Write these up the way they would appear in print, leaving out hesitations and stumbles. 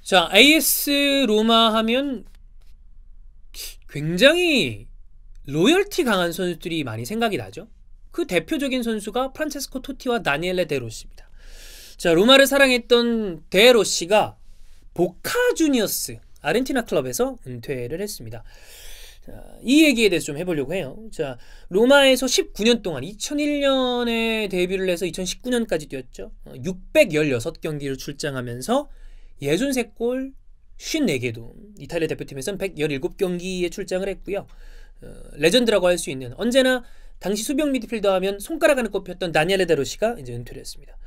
자, AS 로마 하면 굉장히 로열티 강한 선수들이 많이 생각이 나죠. 그 대표적인 선수가 프란체스코 토티와 다니엘레 데로시입니다. 자, 로마를 사랑했던 데로시가 보카 주니어스 아르헨티나 클럽에서 은퇴를 했습니다. 자, 이 얘기에 대해서 좀 해보려고 해요. 자, 로마에서 19년 동안 2001년에 데뷔를 해서 2019년까지 뛰었죠. 616경기를 출장하면서 63골 54개 도움, 이탈리아 대표팀에서는 117경기에 출장을 했고요. 레전드라고 할 수 있는, 언제나 당시 수비형 미드필더 하면 손가락 안에 꼽혔던 다니엘레 데로시가 이제 은퇴를 했습니다.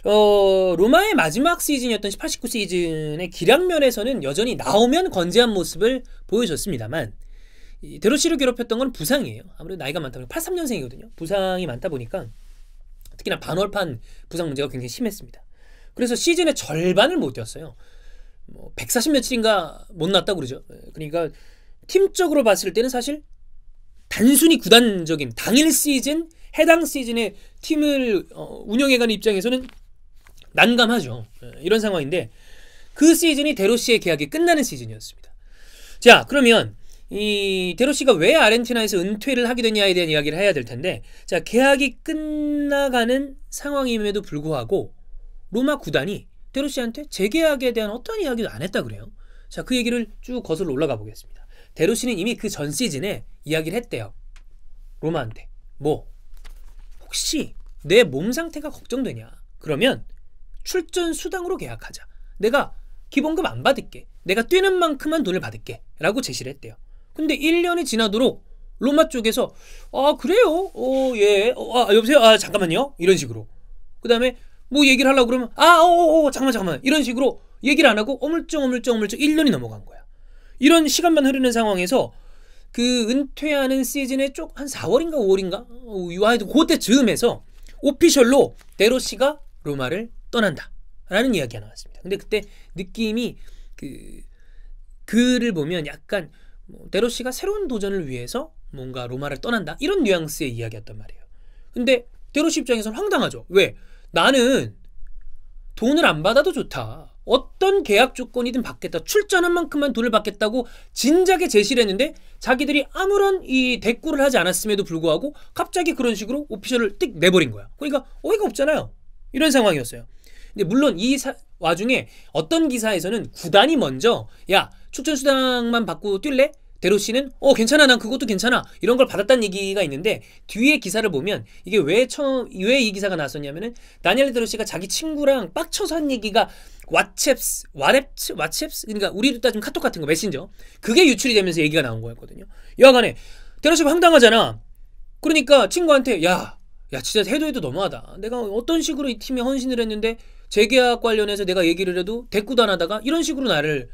로마의 마지막 시즌이었던 18-19 시즌의 기량 면에서는 여전히 나오면 건재한 모습을 보여줬습니다만, 이 데로시를 괴롭혔던 건 부상이에요. 아무래도 나이가 많다 보니까 83년생이거든요. 부상이 많다 보니까 특히나 반월판 부상 문제가 굉장히 심했습니다. 그래서 시즌의 절반을 못 뛰었어요. 140 며칠인가 못 났다고 그러죠. 그러니까 팀적으로 봤을 때는 사실 단순히 구단적인 당일 시즌, 해당 시즌의 팀을 운영해가는 입장에서는 난감하죠. 이런 상황인데, 그 시즌이 데로시의 계약이 끝나는 시즌이었습니다. 자, 그러면 이 데로시가 왜 아르헨티나에서 은퇴를 하게 됐냐에 대한 이야기를 해야 될 텐데, 자, 계약이 끝나가는 상황임에도 불구하고 로마 구단이 데로시한테 재계약에 대한 어떤 이야기도 안 했다 그래요. 자, 그 얘기를 쭉 거슬러 올라가 보겠습니다. 데로시는 이미 그 전 시즌에 이야기를 했대요. 로마한테. 혹시 내 몸 상태가 걱정되냐? 그러면 출전 수당으로 계약하자. 내가 기본급 안 받을게. 내가 뛰는 만큼만 돈을 받을게. 라고 제시를 했대요. 근데 1년이 지나도록 로마 쪽에서 그래요? 예. 여보세요? 잠깐만요. 이런 식으로. 그 다음에 뭐 얘기를 하려고 그러면 잠깐만 이런 식으로 얘기를 안 하고 어물쩡 1년이 넘어간 거야. 이런 시간만 흐르는 상황에서 그 은퇴하는 시즌에 쪽 한 4월인가 5월인가 하여튼 그때 즈음에서 오피셜로 데로시가 로마를 떠난다 라는 이야기가 나왔습니다. 근데 그때 느낌이 글을 보면 약간 데로시가 새로운 도전을 위해서 뭔가 로마를 떠난다 이런 뉘앙스의 이야기였단 말이에요. 근데 데로시 입장에서는 황당하죠. 왜? 나는 돈을 안 받아도 좋다. 어떤 계약 조건이든 받겠다. 출전한 만큼만 돈을 받겠다고 진작에 제시를 했는데 자기들이 아무런 이 대꾸를 하지 않았음에도 불구하고 갑자기 그런 식으로 오피셜을 띡 내버린 거야. 그러니까 어이가 없잖아요. 이런 상황이었어요. 근데 물론 이 와중에 어떤 기사에서는 구단이 먼저 야, 출전 수당만 받고 뛸래? 데로시는 괜찮아, 난 그것도 괜찮아, 이런 걸 받았다는 얘기가 있는데, 뒤에 기사를 보면 이게 왜 이 기사가 나왔었냐면은 다니엘 데로시가 자기 친구랑 빡쳐서 한 얘기가 왓츠앱스 그러니까 우리도 따지면 카톡 같은 거, 메신저, 그게 유출이 되면서 얘기가 나온 거였거든요. 여하간에 데로시가 황당하잖아. 그러니까 친구한테 야 진짜 해도 너무하다. 내가 어떤 식으로 이 팀에 헌신을 했는데 재계약 관련해서 내가 얘기를 해도 대꾸도 안 하다가 이런 식으로 나를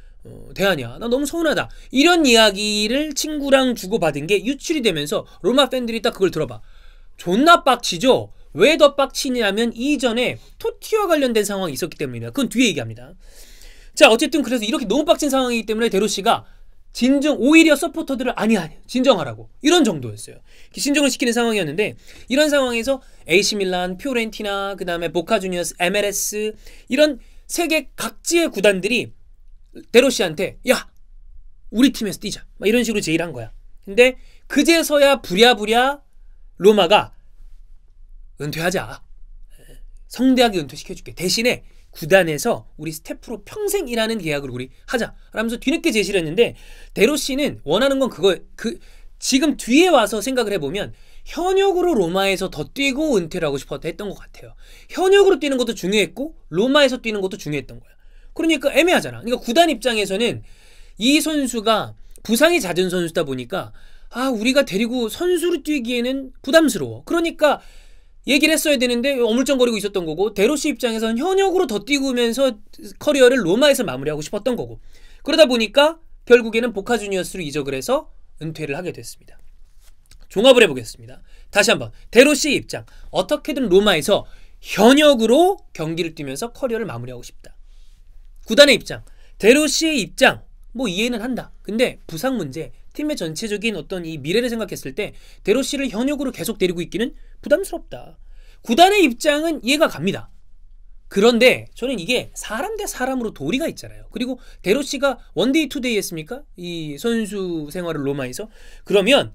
대하냐, 나 너무 서운하다, 이런 이야기를 친구랑 주고받은 게 유출이 되면서 로마 팬들이 딱 그걸 들어봐. 존나 빡치죠. 왜 더 빡치냐면 이전에 토티와 관련된 상황이 있었기 때문입니다. 그건 뒤에 얘기합니다. 자, 어쨌든 그래서 이렇게 너무 빡친 상황이기 때문에 데로시가 오히려 서포터들을 아니 진정하라고, 이런 정도였어요. 진정을 시키는 상황이었는데, 이런 상황에서 AC 밀란, 피오렌티나, 그 다음에 보카 주니어스, MLS 이런 세계 각지의 구단들이 데로시한테 야, 우리 팀에서 뛰자, 막 이런 식으로 제의를 한 거야. 근데 그제서야 부랴부랴 로마가 은퇴하자, 성대하게 은퇴시켜줄게, 대신에 구단에서 우리 스태프로 평생 일하는 계약을 우리 하자 라면서 뒤늦게 제시를 했는데, 데로시는 원하는 건 지금 뒤에 와서 생각을 해보면 현역으로 로마에서 더 뛰고 은퇴를 하고 싶었다 했던 것 같아요. 현역으로 뛰는 것도 중요했고 로마에서 뛰는 것도 중요했던 거야. 그러니까 애매하잖아. 그러니까 구단 입장에서는 이 선수가 부상이 잦은 선수다 보니까 우리가 데리고 선수로 뛰기에는 부담스러워. 그러니까 얘기를 했어야 되는데 어물쩡거리고 있었던 거고, 데로시 입장에서는 현역으로 더 뛰면서 커리어를 로마에서 마무리하고 싶었던 거고, 그러다 보니까 결국에는 보카 주니어스로 이적을 해서 은퇴를 하게 됐습니다. 종합을 해보겠습니다. 다시 한번 데로시의 입장, 어떻게든 로마에서 현역으로 경기를 뛰면서 커리어를 마무리하고 싶다. 구단의 입장, 데로시의 입장 이해는 한다. 근데 부상 문제, 팀의 전체적인 어떤 이 미래를 생각했을 때 데로시를 현역으로 계속 데리고 있기는 부담스럽다. 구단의 입장은 이해가 갑니다. 그런데 저는 이게 사람 대 사람으로 도리가 있잖아요. 그리고 데로시가 원데이 투데이 했습니까? 이 선수 생활을 로마에서. 그러면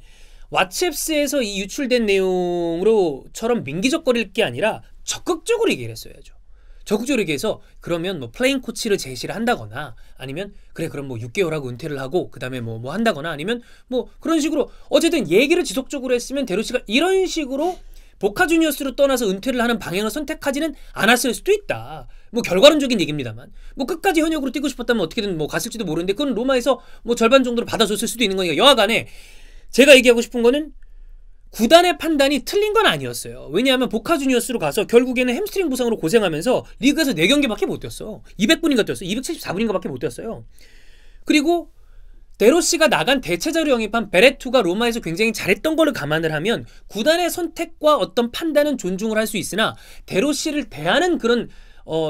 왓츠앱스에서 이 유출된 내용으로처럼 민기적거릴 게 아니라 적극적으로 얘기를 했어야죠. 적극적으로 얘기해서 그러면 뭐 플레잉 코치를 제시를 한다거나 아니면 그래 그럼 뭐 6개월 하고 은퇴를 하고 그 다음에 뭐 한다거나 아니면 뭐 그런 식으로 어쨌든 얘기를 지속적으로 했으면 데로시가 이런 식으로 보카 주니어스로 떠나서 은퇴를 하는 방향을 선택하지는 않았을 수도 있다. 뭐 결과론적인 얘기입니다만 뭐 끝까지 현역으로 뛰고 싶었다면 어떻게든 뭐 갔을지도 모르는데 그건 로마에서 뭐 절반 정도로 받아줬을 수도 있는 거니까 여하간에 제가 얘기하고 싶은 거는 구단의 판단이 틀린 건 아니었어요. 왜냐하면 보카 주니어스로 가서 결국에는 햄스트링 부상으로 고생하면서 리그에서 4경기밖에 못 뛰었어. 200분인가 뛰었어. 274분인가 밖에 못 뛰었어요. 그리고 데로시가 나간 대체자로 영입한 베레투가 로마에서 굉장히 잘했던 거를 감안을 하면 구단의 선택과 어떤 판단은 존중을 할 수 있으나 데로시를 대하는 그런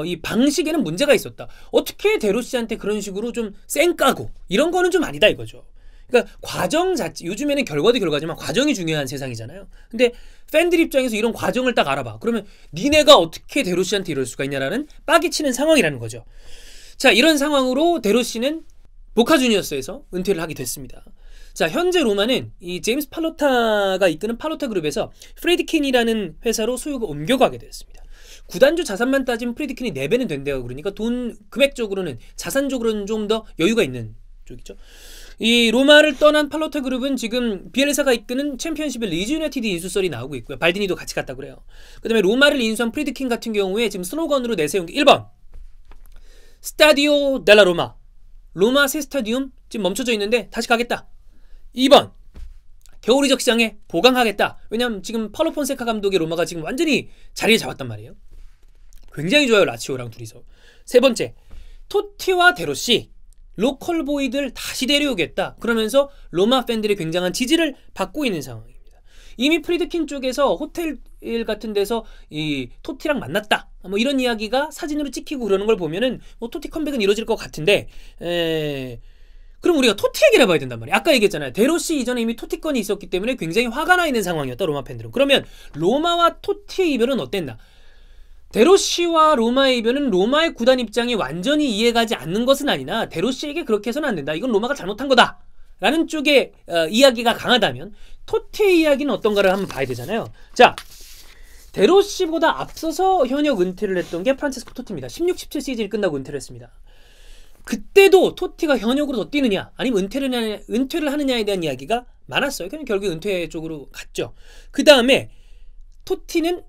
이 방식에는 문제가 있었다. 어떻게 데로시한테 그런 식으로 좀 쌩까고 이런 거는 좀 아니다 이거죠. 그러니까 과정 자체, 요즘에는 결과도 결과지만 과정이 중요한 세상이잖아요. 근데 팬들 입장에서 이런 과정을 딱 알아봐. 그러면 니네가 어떻게 데로시한테 이럴 수가 있냐라는 빡이 치는 상황이라는 거죠. 자, 이런 상황으로 데로시는 보카 주니어스에서 은퇴를 하게 됐습니다. 자, 현재 로마는 이 제임스 팔로타가 이끄는 팔로타 그룹에서 프리드킨이라는 회사로 소유가 옮겨가게 되었습니다. 구단주 자산만 따지면 프리드킨이 4배는 된대요. 그러니까 돈 금액적으로는 자산적으로는 좀 더 여유가 있는 쪽이죠. 이 로마를 떠난 팔로타 그룹은 지금 비엘사가 이끄는 챔피언십의 리즈 유나이티드 인수설이 나오고 있고요. 발디니도 같이 갔다 그래요. 그 다음에 로마를 인수한 프리드킨 같은 경우에 지금 슬로건으로 내세운 게 1번 스타디오 델라 로마, 로마 새 스타디움 지금 멈춰져 있는데 다시 가겠다. 2번 겨울 이적 시장에 보강하겠다. 왜냐면 지금 파울로 폰세카 감독의 로마가 지금 완전히 자리를 잡았단 말이에요. 굉장히 좋아요, 라치오랑 둘이서. 세 번째, 토티와 데로시 로컬 보이들 다시 데려오겠다. 그러면서 로마 팬들의 굉장한 지지를 받고 있는 상황입니다. 이미 프리드킨 쪽에서 호텔 같은 데서 이 토티랑 만났다. 뭐 이런 이야기가 사진으로 찍히고 그러는 걸 보면은 뭐 토티 컴백은 이루어질 것 같은데, 그럼 우리가 토티 얘기를 해봐야 된단 말이에요. 아까 얘기했잖아요. 데로시 이전에 이미 토티 건이 있었기 때문에 굉장히 화가 나 있는 상황이었다, 로마 팬들은. 그러면 로마와 토티의 이별은 어땠나? 데로시와 로마의 이별은 로마의 구단 입장이 완전히 이해가지 않는 것은 아니나 데로시에게 그렇게 해서는 안 된다. 이건 로마가 잘못한 거다. 라는 쪽의 이야기가 강하다면 토티의 이야기는 어떤가를 한번 봐야 되잖아요. 자, 데로시보다 앞서서 현역 은퇴를 했던 게 프란체스코 토티입니다. 16, 17 시즌이 끝나고 은퇴를 했습니다. 그때도 토티가 현역으로 더 뛰느냐 아니면 은퇴를 하느냐에 대한 이야기가 많았어요. 그냥 결국 은퇴 쪽으로 갔죠. 그 다음에 토티는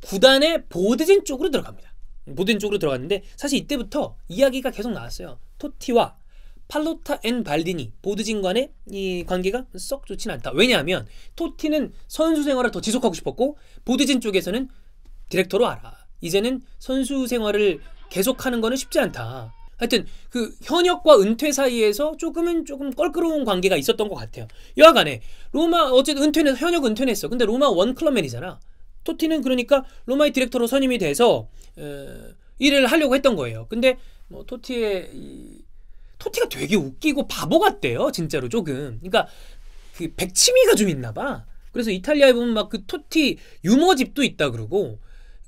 구단의 보드진 쪽으로 들어갑니다. 보드진 쪽으로 들어갔는데 사실 이때부터 이야기가 계속 나왔어요. 토티와 팔로타 앤 발디니 보드진 간의 이 관계가 썩 좋진 않다. 왜냐하면 토티는 선수 생활을 더 지속하고 싶었고 보드진 쪽에서는 디렉터로 알아. 이제는 선수 생활을 계속하는 거는 쉽지 않다. 하여튼 그 현역과 은퇴 사이에서 조금 껄끄러운 관계가 있었던 것 같아요. 여하간에 로마 어쨌든 현역 은퇴는 했어. 근데 로마 원 클럽맨이잖아. 토티는 그러니까 로마의 디렉터로 선임이 돼서 일을 하려고 했던 거예요. 근데 뭐 토티가 되게 웃기고 바보 같대요. 진짜로 조금. 그러니까 그 백치미가 좀 있나 봐. 그래서 이탈리아에 보면 막 그 토티 유머집도 있다 그러고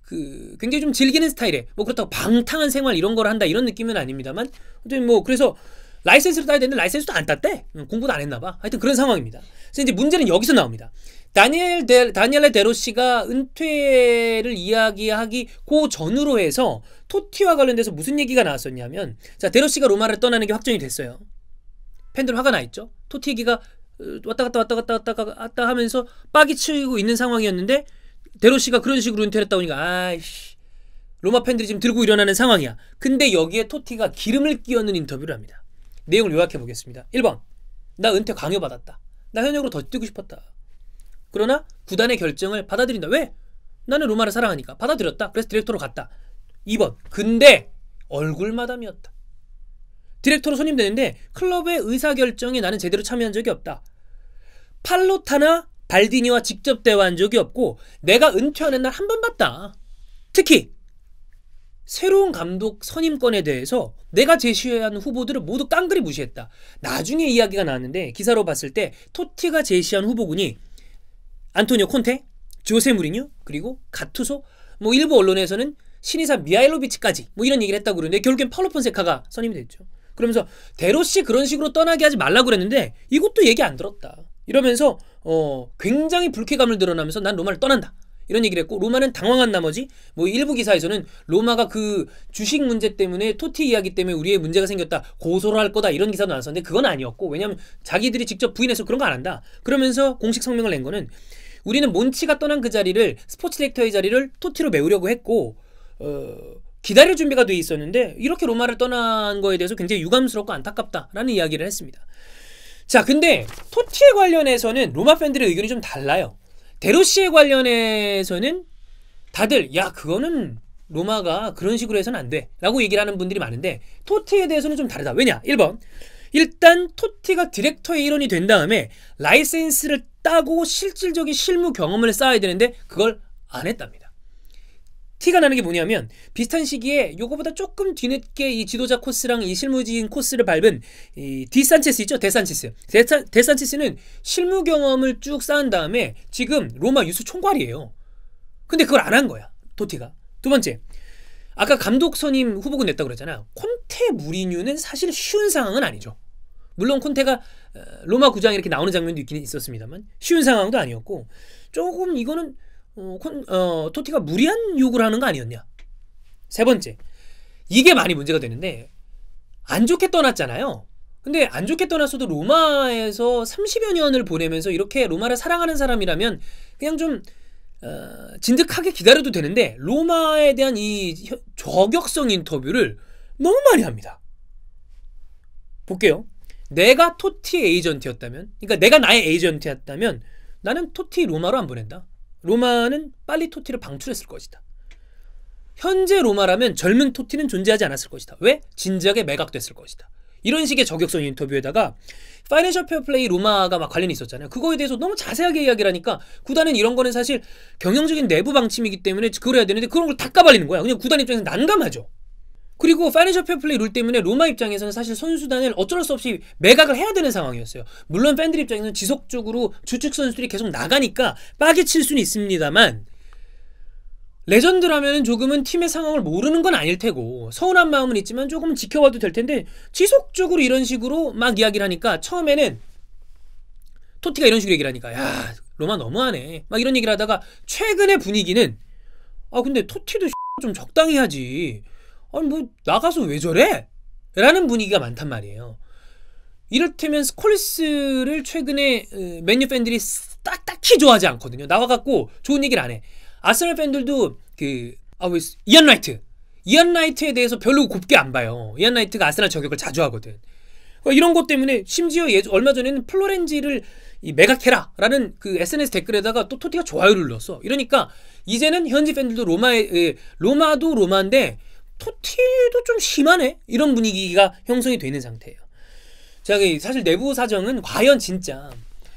그 굉장히 좀 즐기는 스타일에 뭐 그렇다고 방탕한 생활 이런 걸 한다 이런 느낌은 아닙니다만 어쨌든 뭐 그래서 라이센스를 따야 되는데 라이센스도 안 땄대. 공부도 안 했나 봐. 하여튼 그런 상황입니다. 그래서 이제 문제는 여기서 나옵니다. 다니엘레 데로시가 은퇴를 이야기하기 그 전으로 해서 토티와 관련돼서 무슨 얘기가 나왔었냐면 자, 데로시가 로마를 떠나는 게 확정이 됐어요. 팬들 화가 나 있죠. 토티 얘기가 왔다 갔다 하면서 빡이 치고 있는 상황이었는데 데로시가 그런 식으로 은퇴를 했다 보니까 아이씨 로마 팬들이 지금 들고 일어나는 상황이야. 근데 여기에 토티가 기름을 끼얹는 인터뷰를 합니다. 내용을 요약해 보겠습니다. 1번 나 은퇴 강요받았다. 나 현역으로 더 뛰고 싶었다. 그러나 구단의 결정을 받아들인다. 왜? 나는 로마를 사랑하니까. 받아들였다. 그래서 디렉터로 갔다. 2번 근데 얼굴마담이었다. 디렉터로 선임되는데 클럽의 의사결정에 나는 제대로 참여한 적이 없다. 팔로타나 발디니와 직접 대화한 적이 없고 내가 은퇴하는 날 한 번 봤다. 특히 새로운 감독 선임권에 대해서 내가 제시한 후보들을 모두 깡그리 무시했다. 나중에 이야기가 나왔는데 기사로 봤을 때 토티가 제시한 후보군이 안토니오 콘테, 조세 무리뉴, 그리고 가투소, 뭐 일부 언론에서는 신이사 미하일로비치까지 뭐 이런 얘기를 했다고 그러는데 결국엔 파울로 폰세카가 선임이 됐죠. 그러면서 데로시 그런 식으로 떠나게 하지 말라고 그랬는데 이것도 얘기 안 들었다. 이러면서 굉장히 불쾌감을 드러나면서 난 로마를 떠난다. 이런 얘기를 했고 로마는 당황한 나머지 뭐 일부 기사에서는 로마가 그 주식 문제 때문에 토티 이야기 때문에 우리의 문제가 생겼다. 고소를 할 거다. 이런 기사도 나왔었는데 그건 아니었고 왜냐하면 자기들이 직접 부인해서 그런 거 안 한다. 그러면서 공식 성명을 낸 거는 우리는 몬치가 떠난 그 자리를 스포츠 디렉터의 자리를 토티로 메우려고 했고 기다릴 준비가 돼 있었는데 이렇게 로마를 떠난 거에 대해서 굉장히 유감스럽고 안타깝다라는 이야기를 했습니다. 자, 근데 토티에 관련해서는 로마 팬들의 의견이 좀 달라요. 데로시에 관련해서는 다들 야 그거는 로마가 그런 식으로 해서는 안 돼 라고 얘기를 하는 분들이 많은데 토티에 대해서는 좀 다르다. 왜냐? 1번 일단 토티가 디렉터의 일원이 된 다음에 라이센스를 따고 실질적인 실무 경험을 쌓아야 되는데 그걸 안 했답니다. 티가 나는 게 뭐냐면 비슷한 시기에 요거보다 조금 뒤늦게 이 지도자 코스랑 이 실무진 코스를 밟은 이 디산체스 있죠? 데산체스는 실무 경험을 쭉 쌓은 다음에 지금 로마 유수 총괄이에요. 근데 그걸 안 한 거야 토티가. 두 번째, 아까 감독 선임 후보군 냈다고 그랬잖아. 콘테 무리뉴는 사실 쉬운 상황은 아니죠. 물론 콘테가 로마 구장에 이렇게 나오는 장면도 있긴 있었습니다만 쉬운 상황도 아니었고 조금 이거는 토티가 무리한 요구를 하는 거 아니었냐. 세 번째, 이게 많이 문제가 되는데 안 좋게 떠났잖아요. 근데 안 좋게 떠났어도 로마에서 30여 년을 보내면서 이렇게 로마를 사랑하는 사람이라면 그냥 좀 진득하게 기다려도 되는데 로마에 대한 이 저격성 인터뷰를 너무 많이 합니다. 볼게요. 내가 토티 에이전트였다면, 그러니까 내가 나의 에이전트였다면 나는 토티 로마로 안 보낸다. 로마는 빨리 토티를 방출했을 것이다. 현재 로마라면 젊은 토티는 존재하지 않았을 것이다. 왜? 진지하게 매각됐을 것이다. 이런 식의 저격성 인터뷰에다가 파이낸셜 페어플레이 로마가 막 관련이 있었잖아요. 그거에 대해서 너무 자세하게 이야기를 하니까 구단은 이런 거는 사실 경영적인 내부 방침이기 때문에 그걸 해야 되는데 그런 걸 다 까발리는 거야. 그냥 구단 입장에서 난감하죠. 그리고 파이낸셜 페어플레이 룰 때문에 로마 입장에서는 사실 선수단을 어쩔 수 없이 매각을 해야 되는 상황이었어요. 물론 팬들 입장에서는 지속적으로 주축 선수들이 계속 나가니까 빠개칠 수는 있습니다만 레전드라면 조금은 팀의 상황을 모르는 건 아닐 테고 서운한 마음은 있지만 조금은 지켜봐도 될 텐데 지속적으로 이런 식으로 막 이야기를 하니까 처음에는 토티가 이런 식으로 얘기를 하니까 야 로마 너무하네 막 이런 얘기를 하다가 최근의 분위기는 근데 토티도 좀 적당히 하지 아니 뭐 나가서 왜 저래? 라는 분위기가 많단 말이에요. 이를테면 스콜스를 최근에 맨유 팬들이 딱히 좋아하지 않거든요. 나와갖고 좋은 얘기를 안 해. 아스널 팬들도 이안 라이트에 대해서 별로 곱게 안 봐요. 이안 라이트가 아스널 저격을 자주 하거든. 이런 것 때문에 심지어 얼마 전에는 플로렌지를 매각해라 라는 그 SNS 댓글에다가 또 토티가 좋아요를 눌렀어. 이러니까 이제는 현지 팬들도 로마도 로마인데 토티도 좀 심하네? 이런 분위기가 형성이 되는 상태예요. 자, 사실 내부 사정은 과연 진짜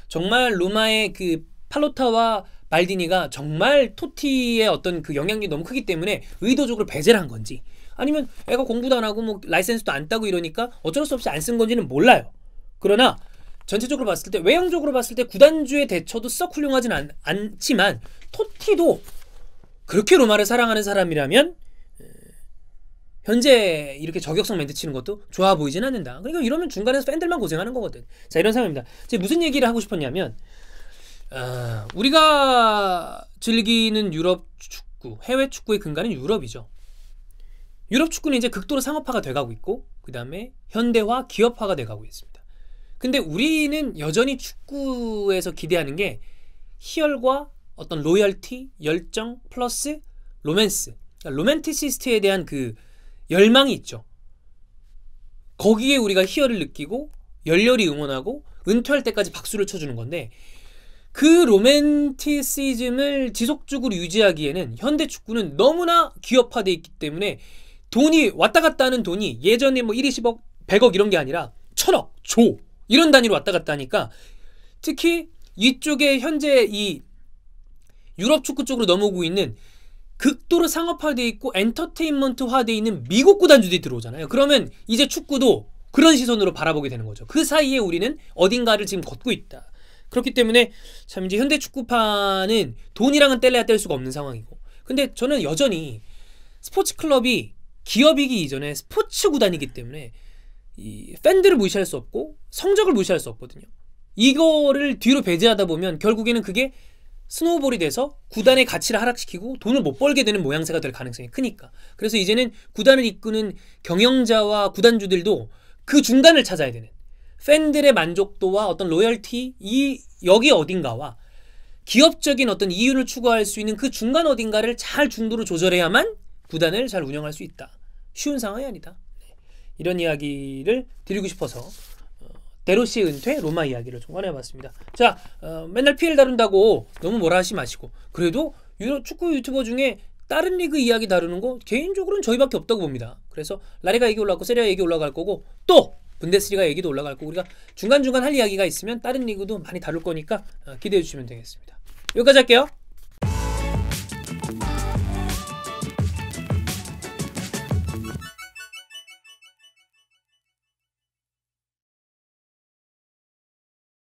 정말 로마의 그 팔로타와 말디니가 정말 토티의 어떤 그 영향력이 너무 크기 때문에 의도적으로 배제를 한 건지 아니면 애가 공부도 안 하고 뭐 라이센스도 안 따고 이러니까 어쩔 수 없이 안 쓴 건지는 몰라요. 그러나 전체적으로 봤을 때 외형적으로 봤을 때 구단주의 대처도 썩 훌륭하진 않지만 토티도 그렇게 로마를 사랑하는 사람이라면 현재 이렇게 저격성 멘트 치는 것도 좋아 보이진 않는다. 그러니까 이러면 중간에서 팬들만 고생하는 거거든. 자, 이런 상황입니다. 제가 무슨 얘기를 하고 싶었냐면 우리가 즐기는 유럽 축구, 해외 축구의 근간은 유럽이죠. 유럽 축구는 이제 극도로 상업화가 돼가고 있고 그 다음에 현대화, 기업화가 돼가고 있습니다. 근데 우리는 여전히 축구에서 기대하는 게 희열과 어떤 로열티, 열정 플러스 로맨스, 그러니까 로맨티시스트에 대한 그 열망이 있죠. 거기에 우리가 희열을 느끼고 열렬히 응원하고 은퇴할 때까지 박수를 쳐주는 건데 그 로맨티시즘을 지속적으로 유지하기에는 현대 축구는 너무나 기업화되어 있기 때문에 돈이 왔다 갔다 하는 돈이 예전에 뭐 1, 20억, 100억 이런 게 아니라 1000억, 조 이런 단위로 왔다 갔다 하니까 특히 이쪽에 현재 이 유럽 축구 쪽으로 넘어오고 있는 극도로 상업화되어 있고 엔터테인먼트화되어 있는 미국 구단주들이 들어오잖아요. 그러면 이제 축구도 그런 시선으로 바라보게 되는 거죠. 그 사이에 우리는 어딘가를 지금 걷고 있다. 그렇기 때문에 참 이제 현대 축구판은 돈이랑은 뗄래야 뗄 수가 없는 상황이고 근데 저는 여전히 스포츠 클럽이 기업이기 이전에 스포츠 구단이기 때문에 이 팬들을 무시할 수 없고 성적을 무시할 수 없거든요. 이거를 뒤로 배제하다 보면 결국에는 그게 스노우볼이 돼서 구단의 가치를 하락시키고 돈을 못 벌게 되는 모양새가 될 가능성이 크니까. 그래서 이제는 구단을 이끄는 경영자와 구단주들도 그 중간을 찾아야 되는, 팬들의 만족도와 어떤 로열티, 여기 어딘가와 기업적인 어떤 이윤을 추구할 수 있는 그 중간 어딘가를 잘 중도로 조절해야만 구단을 잘 운영할 수 있다. 쉬운 상황이 아니다. 이런 이야기를 드리고 싶어서 데로시의 은퇴, 로마 이야기를 좀 꺼내봤습니다. 자, 맨날 PL 다룬다고 너무 뭐라 하시 마시고, 그래도 축구 유튜버 중에 다른 리그 이야기 다루는 거 개인적으로는 저희밖에 없다고 봅니다. 그래서 라리가 얘기 올라가고 세리아 얘기 올라갈 거고, 또 분데스리가 얘기도 올라갈 거고, 우리가 중간중간 할 이야기가 있으면 다른 리그도 많이 다룰 거니까 기대해 주시면 되겠습니다. 여기까지 할게요.